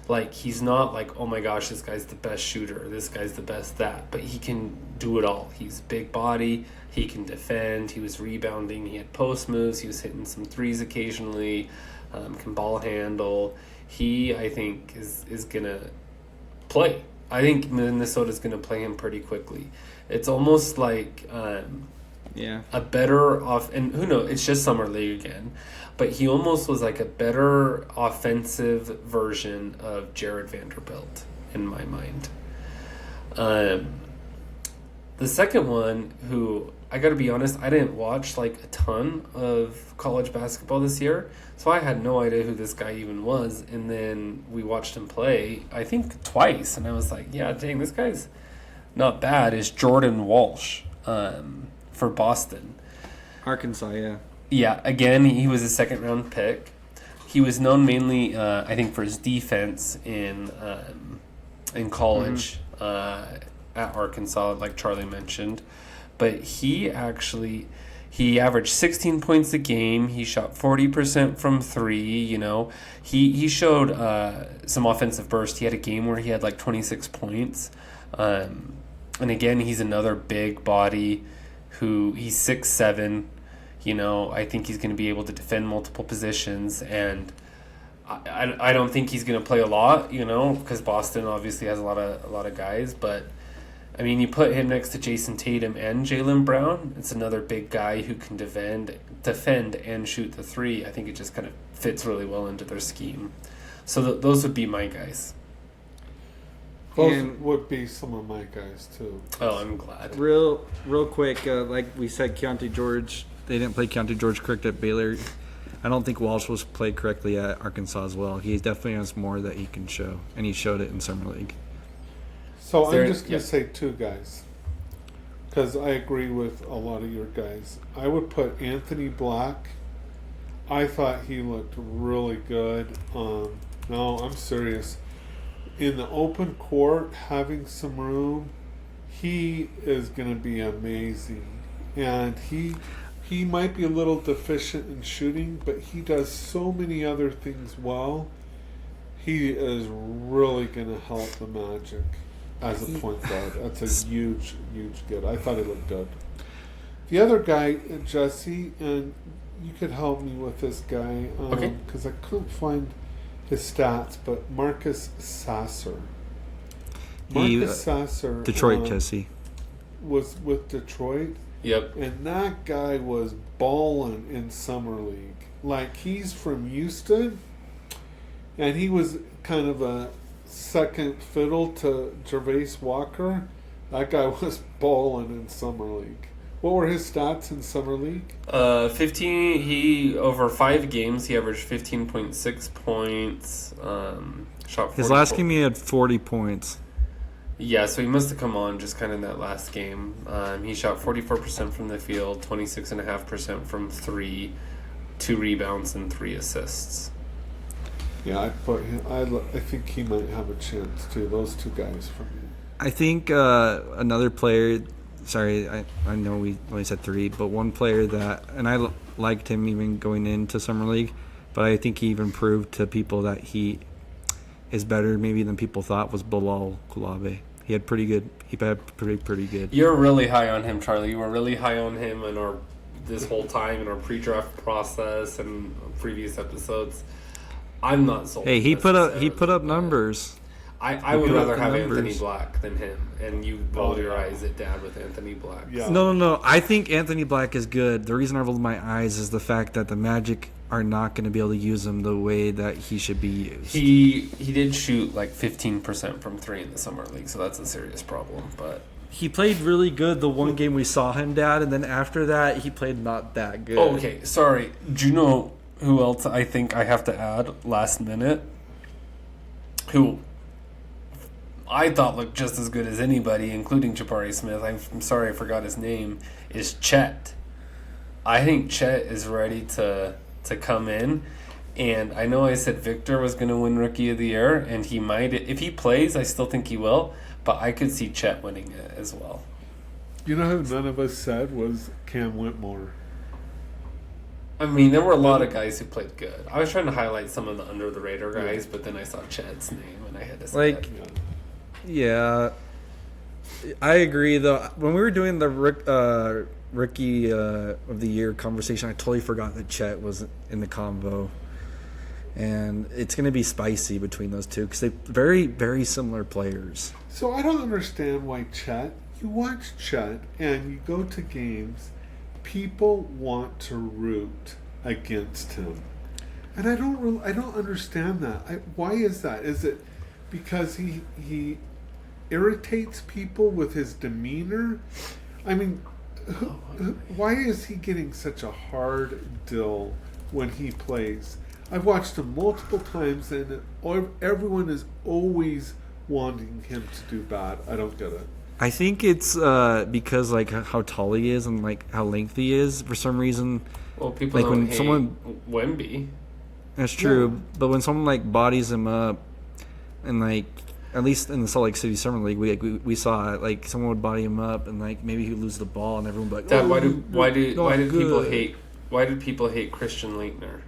Like, he's not like, oh my gosh, this guy's the best shooter, this guy's the best that. But he can do it all. He's big body, he can defend, he was rebounding, he had post moves, he was hitting some threes occasionally, can ball handle. He, I think, is going to play. I think Minnesota's going to play him pretty quickly. It's almost like a better off, and who knows, it's just summer league again, but he almost was like a better offensive version of Jared Vanderbilt in my mind. The second one, who I got to be honest, I didn't watch like a ton of college basketball this year, so I had no idea who this guy even was. And then we watched him play, I think twice, and I was like, yeah, dang, this guy's not bad. Is Jordan Walsh for Boston. Arkansas, yeah. Yeah, again, he was a second-round pick. He was known mainly, I think, for his defense in college at Arkansas, like Charlie mentioned. But he averaged 16 points a game. He shot 40% from three. You know, he showed some offensive burst. He had a game where he had like 26 points. And again, he's another big body who he's 6'7". You know, I think he's going to be able to defend multiple positions, and I don't think he's going to play a lot. You know, because Boston obviously has a lot of guys, but. I mean, you put him next to Jason Tatum and Jaylen Brown. It's another big guy who can defend and shoot the three. I think it just kind of fits really well into their scheme. So those would be my guys. Those would be some of my guys too. Oh, I'm glad. Real quick, like we said, Keyonte George. They didn't play Keyonte George correct at Baylor. I don't think Walsh was played correctly at Arkansas as well. He definitely has more that he can show, and he showed it in summer league. So I'm just going to say two guys, because I agree with a lot of your guys. I would put Anthony Black. I thought he looked really good. No, I'm serious. In the open court, having some room, he is going to be amazing. And he might be a little deficient in shooting, but he does so many other things well. He is really going to help the Magic. As a point guard. That's a huge get. I thought he looked good. The other guy, Jesse, and you could help me with this guy because I couldn't find his stats, but Marcus Sasser. Sasser. Detroit, Jesse. Was with Detroit. Yep. And that guy was balling in summer league. Like, he's from Houston, and he was kind of a second fiddle to Gervais Walker. That guy was balling in summer league. What were his stats in summer league? 15. He over 5 games he averaged 15.6 points. Shot 44. His last game he had 40 points. Yeah, so he must have come on just kind of in that last game. He shot 44% from the field, 26.5% from three, 2 rebounds and 3 assists. Yeah, I'd put him. I think he might have a chance too. Those two guys for me. I think another player. Sorry, I know we only said 3, but one player that, and I liked him even going into summer league, but I think he even proved to people that he is better maybe than people thought, was Bilal Kulabe. He had pretty good. He had pretty good. You're really high on him, Charlie. You were really high on him this whole time in our pre-draft process and previous episodes. I'm not sold. Hey, he put up numbers. I would rather have Anthony Black than him, and you rolled your eyes at Dad with Anthony Black. Yeah. No. I think Anthony Black is good. The reason I rolled my eyes is the fact that the Magic are not going to be able to use him the way that he should be used. He did shoot like 15% from 3 in the summer league, so that's a serious problem. But he played really good the one game we saw him, Dad, and then after that he played not that good. Oh, okay, sorry. Do you know who else I think I have to add last minute? Who I thought looked just as good as anybody, including Jabari Smith. I'm sorry I forgot his name. Is Chet. I think Chet is ready to come in, and I know I said Victor was going to win Rookie of the Year, and he might. If he plays, I still think he will, but I could see Chet winning it as well. You know who none of us said was Cam Whitmore. I mean, there were a lot of guys who played good. I was trying to highlight some of the under-the-radar guys, but then I saw Chet's name, and I had to say that. Yeah, I agree, though. When we were doing the Rookie of the Year conversation, I totally forgot that Chet was in the combo. And it's going to be spicy between those two because they're very, very similar players. So I don't understand why Chet, you watch Chet and you go to games, people want to root against him. And I don't understand that. Why is that? Is it because he irritates people with his demeanor? I mean, Why is he getting such a hard deal when he plays? I've watched him multiple times, and everyone is always wanting him to do bad. I don't get it. I think it's because like how tall he is and like how lengthy he is. For some reason, Well, people like don't when hate someone Wemby. that's true, but when someone like bodies him up, and like at least in the Salt Lake City Summer League, we saw it, like someone would body him up and like maybe he'd lose the ball and everyone would be like, Dad, oh, why did people good. hate? Why did people hate Christian Leitner?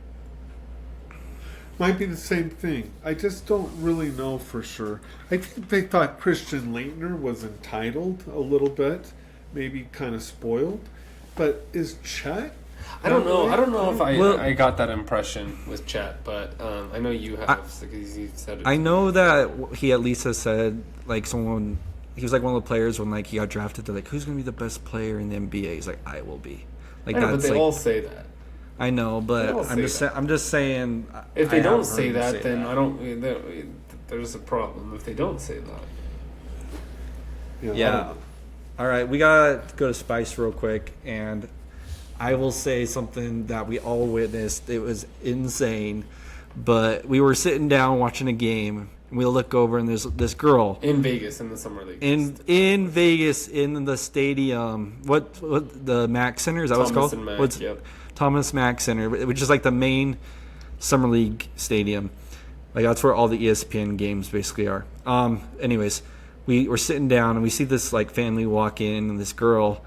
Might be the same thing. I just don't really know for sure. I think they thought Christian Leitner was entitled a little bit, maybe kind of spoiled. But is Chet? I don't know. Way? I don't know if Well- I got that impression with Chet, but I know you have because you said it. I know that he at least has said like someone. He was like one of the players when like he got drafted. They're like, who's gonna be the best player in the NBA? He's like, I will be. Like I know, but that's they like all say that. I know, They but all say I'm just saying. If they I don't have say heard them that, then that. I don't. There's a problem if they don't say that. I Yeah. don't know. All right, we gotta go to Spice real quick, and I will say something that we all witnessed. It was insane, but we were sitting down watching a game, and we look over, and there's this girl In Vegas in the summer league. in Vegas in the stadium. What the Mack Center is that what Thomas it's and called? Mack, What's yep. Thomas Mack Center, which is like the main summer league stadium. Like that's where all the ESPN games basically are. Anyways, we were sitting down and we see this like family walk in and this girl,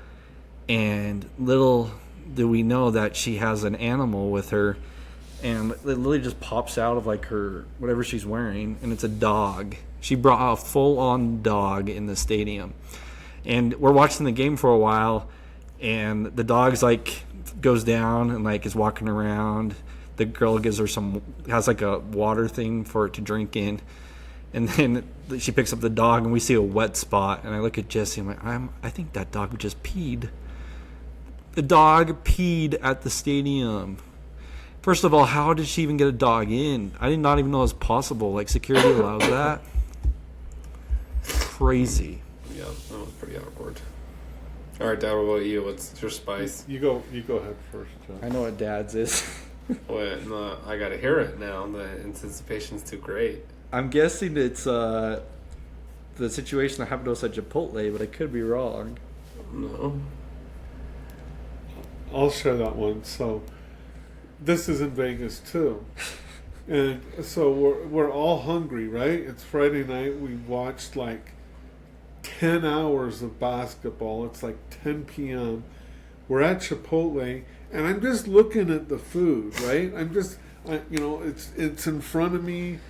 and little do we know that she has an animal with her, and it literally just pops out of like her whatever she's wearing, and it's a dog. She brought a full-on dog in the stadium, and we're watching the game for a while, and the dog's like goes down and like is walking around. The girl gives her has like a water thing for it to drink in, and then she picks up the dog and we see a wet spot, and I look at Jesse and I'm like, I think that dog just peed. The dog peed at the stadium. First of all, how did she even get a dog in? I did not even know it was possible. Like security allows that. Crazy. Yeah, that was pretty awkward. All right, Dad, what about you? What's your spice? You go ahead first, John. I know what Dad's is. Wait, no, I gotta hear it now. The anticipation's too great. I'm guessing it's the situation that happened to us at Chipotle, but I could be wrong. No. I'll share that one. So, this is in Vegas too, and so we're all hungry, right? It's Friday night. We watched like 10 hours of basketball. It's like 10 p.m. We're at Chipotle, and I'm just looking at the food, right? It's in front of me.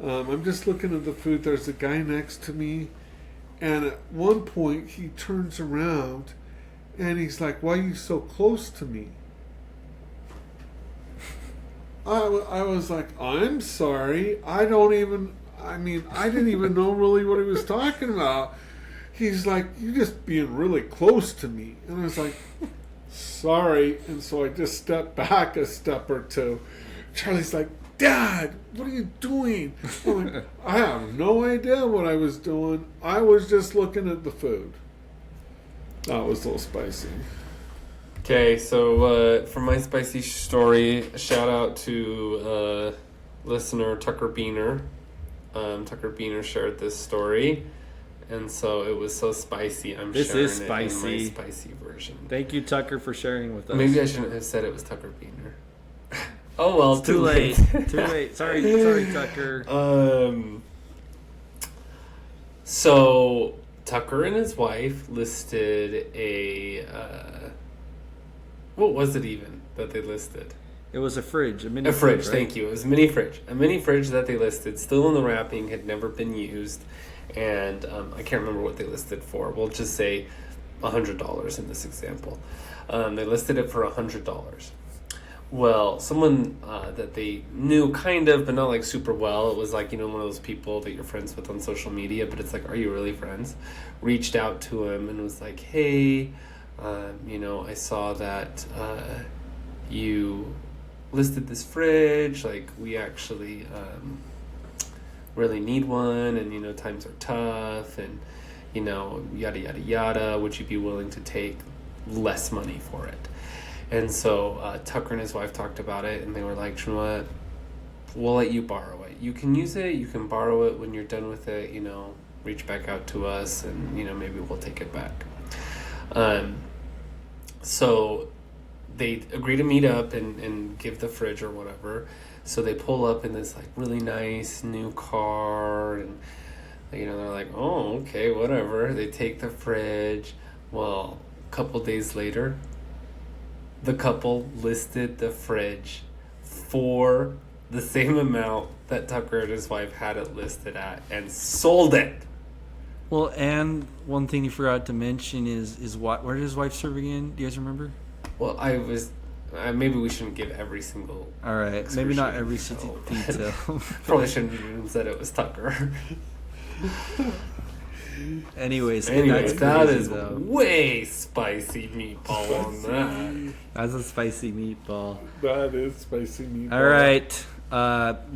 I'm just looking at the food. There's a guy next to me, and at one point he turns around, and he's like, "Why are you so close to me?" I was like, "I'm sorry. I didn't even know really what he was talking about." He's like, "You're just being really close to me." And I was like, "Sorry." And so I just stepped back a step or two. Charlie's like, "Dad, what are you doing?" I'm like, "I have no idea what I was doing. I was just looking at the food." That was a little spicy. Okay, so for my spicy story, a shout out to listener Tucker Beener. Tucker Beener shared this story, and so it was so spicy. This sharing is spicy. it in my spicy version. Thank you, Tucker, for sharing with us. Maybe I shouldn't have said it was Tucker Beener. Oh well, It's too late. Too late. Sorry, Tucker. So Tucker and his wife listed a what was it even that they listed? It was a fridge, a mini A fridge, right? thank you. It was a mini fridge. A mini fridge that they listed, still in the wrapping, had never been used, and I can't remember what they listed for. We'll just say $100 in this example. They listed it for $100. Well, someone that they knew kind of, but not like super well, it was like, one of those people that you're friends with on social media, but it's like, are you really friends? Reached out to him and was like, hey, I saw that you listed this fridge, like we actually really need one, and times are tough, and yada yada yada, would you be willing to take less money for it. And so Tucker and his wife talked about it, and they were like, you know what? We'll let you borrow it. You can use it. You can borrow it when you're done with it. Reach back out to us, and maybe we'll take it back. So they agree to meet up and give the fridge or whatever. So they pull up in this like really nice new car, and they're like, oh, okay, whatever. They take the fridge. Well, a couple days later, the couple listed the fridge for the same amount that Tucker and his wife had it listed at, and sold it. Well, and one thing you forgot to mention is what? Where did his wife serve again? Do you guys remember? Well, maybe we shouldn't give every single. All right, maybe not every single detail. Probably shouldn't even said it was Tucker. Anyways, that crazy, is though. Way spicy meatball on that. That's a spicy meatball. That is spicy meatball. All right.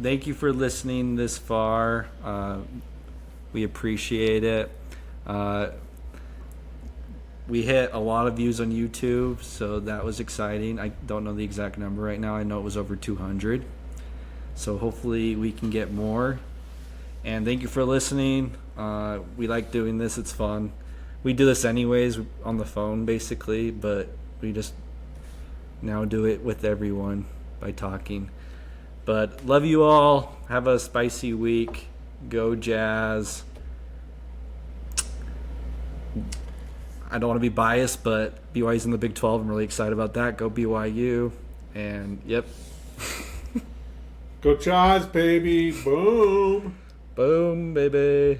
Thank you for listening this far. We appreciate it. We hit a lot of views on YouTube, so that was exciting. I don't know the exact number right now. I know it was over 200. So hopefully we can get more. And thank you for listening. We like doing this. It's fun. We do this anyways on the phone, basically, but we just now do it with everyone by talking. But love you all. Have a spicy week. Go Jazz. I don't want to be biased, but BYU's in the Big 12. I'm really excited about that. Go BYU. And, yep. Go Jazz, baby. Boom. Boom, baby.